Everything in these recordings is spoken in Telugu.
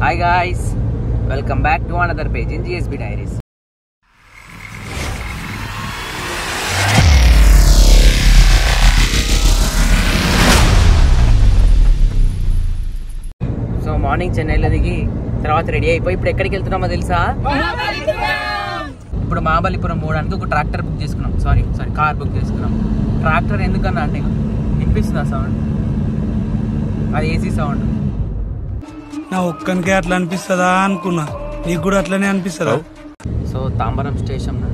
Hi guys, welcome back to another page in GSB Diaries. So morning చెన్నైలో దిగి తర్వాత రెడీ అయిపోయి ఇప్పుడు ఎక్కడికి వెళ్తున్నామో తెలుసా? ఇప్పుడు మహాబలిపురం పోవడానికి ఒక ట్రాక్టర్ బుక్ చేసుకున్నాం. సారీ కార్ బుక్ చేసుకున్నాం. ట్రాక్టర్ ఎందుకన్నా అంటే వినిపిస్తుంది ఆ సౌండ్, అది ఏసీ సౌండ్. నా ఒక్కనికే అట్లా అనిపిస్తుందా అనుకున్నా, నీకు కూడా అట్లనే అనిపిస్తుందా? సో తాంబరం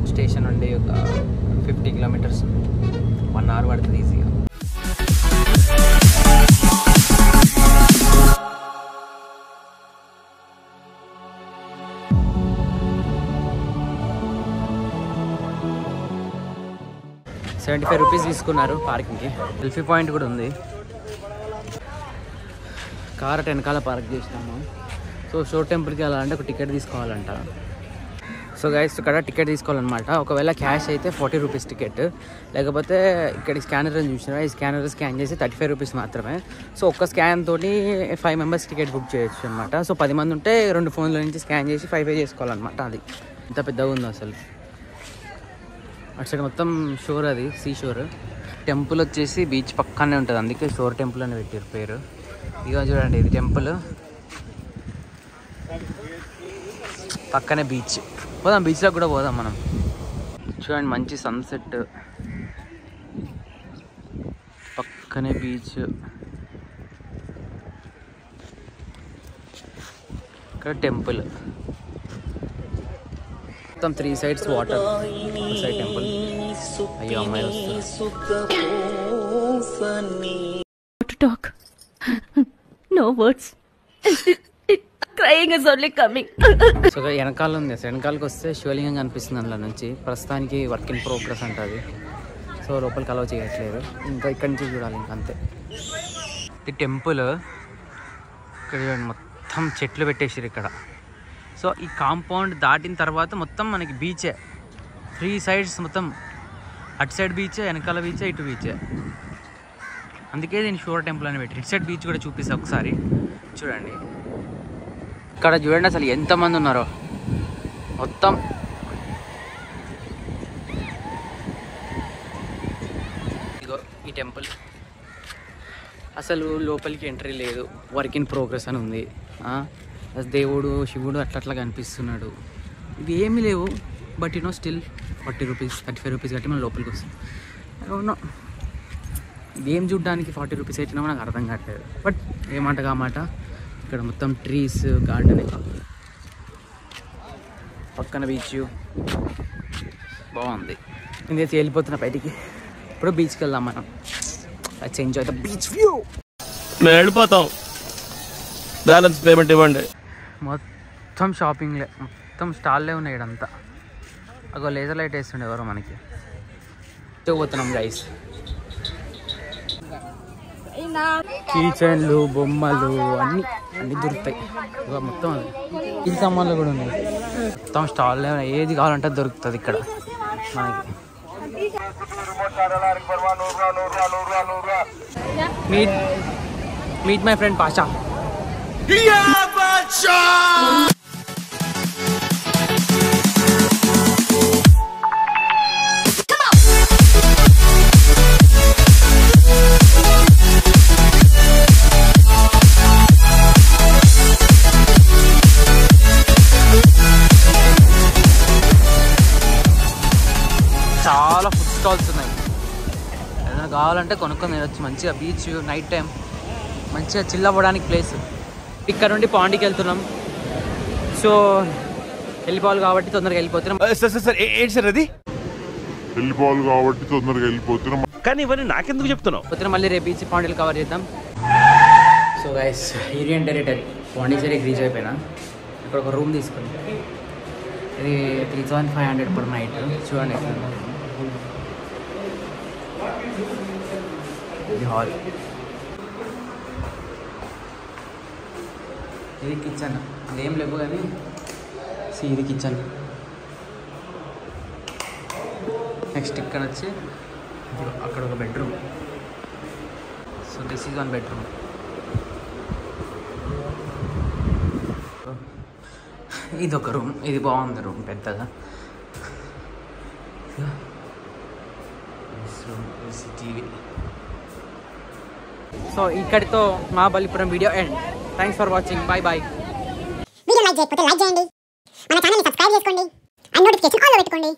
స్టేషన్ నుండి ఒక 50 కిలోమీటర్స్, 1 అవర్ పడుతుంది ఈజీగా. ₹75 తీసుకున్నారు పార్కింగ్కి. సెల్ఫీ పాయింట్ కూడా ఉంది. కార్ వెనకాల పార్క్ చేసినాము. సో షోర్ టెంపుల్కి వెళ్ళాలంటే ఒక టికెట్ తీసుకోవాలంట. సో గైస్ ఇక్కడ టికెట్ తీసుకోవాలన్నమాట. ఒకవేళ క్యాష్ అయితే ₹40 టికెట్, లేకపోతే ఇక్కడ స్కానర్ అని చూసినా ఈ స్కానర్ స్కాన్ చేసి ₹35 మాత్రమే. సో ఒక్క స్కాన్ తోటి 5 మెంబర్స్ టికెట్ బుక్ చేయొచ్చు అనమాట. సో 10 మంది ఉంటే 2 ఫోన్ల నుంచి స్కాన్ చేసి 5 పే చేసుకోవాలన్నమాట. అది ఇంత పెద్దగా ఉంది అసలు. అటు సైడ్ మొత్తం షోర్, అది సీ షోర్. టెంపుల్ వచ్చేసి బీచ్ పక్కనే ఉంటుంది, అందుకే షోర్ టెంపుల్ అని పెట్టారు పేరు. ఇక చూడండి ఇది టెంపుల్, పక్కనే బీచ్. పోదాం, బీచ్లో కూడా పోదాం మనం. చూడండి మంచి సన్సెట్, పక్కనే బీచ్. ఇక్కడ టెంపుల్ మొత్తం 3 సైడ్స్ వాటర్. Side temple. అయ్యో అమ్మాయి talk. No words. Crying is only coming. So వెనకాల ఉంది, వెనకాలకి వస్తే శివలింగం కనిపిస్తుంది అందులో నుంచి. ప్రస్తుతానికి వర్క్ ఇన్ ప్రోగ్రెస్ అంటుంది. సో లోపలికి అలౌ చేయట్లేదు, ఇంకా ఇక్కడి నుంచి చూడాలి ఇంకా అంతే. ఇది టెంపుల్. ఇక్కడ మొత్తం చెట్లు పెట్టేసారు ఇక్కడ. సో ఈ కాంపౌండ్ దాటిన తర్వాత మొత్తం మనకి బీచే. 3 సైడ్స్ మొత్తం, అటు సైడ్ బీచే, వెనకాల బీచే, ఇటు బీచే. అందుకే దీన్ని షోర్ టెంపుల్ అని పెట్టి. ఇటు సైడ్ బీచ్ కూడా చూపిస్తా ఒకసారి చూడండి. ఇక్కడ చూడండి అసలు ఎంతమంది ఉన్నారో. మొత్తం ఇగో ఈ టెంపుల్. అసలు లోపలికి ఎంట్రీ లేదు, వర్క్ ఇన్ ప్రోగ్రెస్ అని ఉంది. దేవుడు శివుడు అట్లా కనిపిస్తున్నాడు. ఇవి ఏమీ లేవు, బట్ స్టిల్ ₹40 ₹35 కట్టి మనం లోపలికి వస్తాం. అవును, గేమ్ చూడడానికి ₹40 అయినా నాకు అర్థం కావట్లేదు. బట్ ఏమాట కామాట ఇక్కడ మొత్తం ట్రీస్, గార్డెన్, పక్కన బీచ్ బాగుంది. నేనైతే వెళ్ళిపోతున్నా బయటికి. ఇప్పుడు బీచ్కి వెళ్దాం మనం. Let's enjoy the beach view. మేము వెళ్ళిపోతాం, బ్యాలెన్స్ పేమెంట్ ఇవ్వండి. మొత్తం షాపింగ్లే, మొత్తం స్టాల్లే ఉన్నాయి ఇక్కడంతా. ఒక లేజర్ లైట్ వేస్తుండే ఎవరో మనకి. పోతున్నాం గైస్. కిచెన్లు, బొమ్మలు అన్నీ దొరుకుతాయి. మొత్తం ఈ సామాన్లు కూడా ఉన్నాయి. మొత్తం స్టాల్లే ఉన్నాయి, ఏది కావాలంటే దొరుకుతుంది ఇక్కడ మనకి. Meet my friend Pasha. చాలా ఫుడ్ స్టాల్స్ ఉన్నాయి, ఏదైనా కావాలంటే కొనుక్కొని తినొచ్చు. మంచిగా బీచ్, నైట్ టైం మంచిగా చిల్ అవ్వడానికి ప్లేస్. ఇక్కడ నుండి పాండికి వెళ్తున్నాం. సో వెళ్ళిపోవాలి కాబట్టి తొందరగా వెళ్ళిపోతున్నాం. ఏంటి సార్ అది? వెళ్ళిపోవాలి కాబట్టి తొందరగా వెళ్ళిపోతున్నాం. కానీ ఇవన్నీ నాకెందుకు చెప్తున్నావు? పోతే మళ్ళీ రేపు బీచ్, పాండిలు కవర్ చేద్దాం. సో గైస్, యూనియన్ టెరిటరీ పాండిచేరికి రీచ్ అయిపోయినా. ఇక్కడ ఒక రూమ్ తీసుకుని, ఇది 3500 per night. చూడండి ఇది హాల్, ఇది కిచెన్. ఇదేం లేవు కానీ ఇది కిచెన్. నెక్స్ట్ ఇక్కడ వచ్చి అక్కడ ఒక bedroom. So this is one bedroom. ఇది ఒక రూమ్, ఇది బాగుంది రూమ్ పెద్దగా. టీవీ. సో ఇక్కడితో Mahabalipuram video end. Thanks for watching. Bye bye. Video like చేయకపోతే లైక్ చేయండి, మన ఛానల్ని సబ్స్క్రైబ్ చేసుకోండి, అండ్ నోటిఫికేషన్ ఆన్లో పెట్టుకోండి.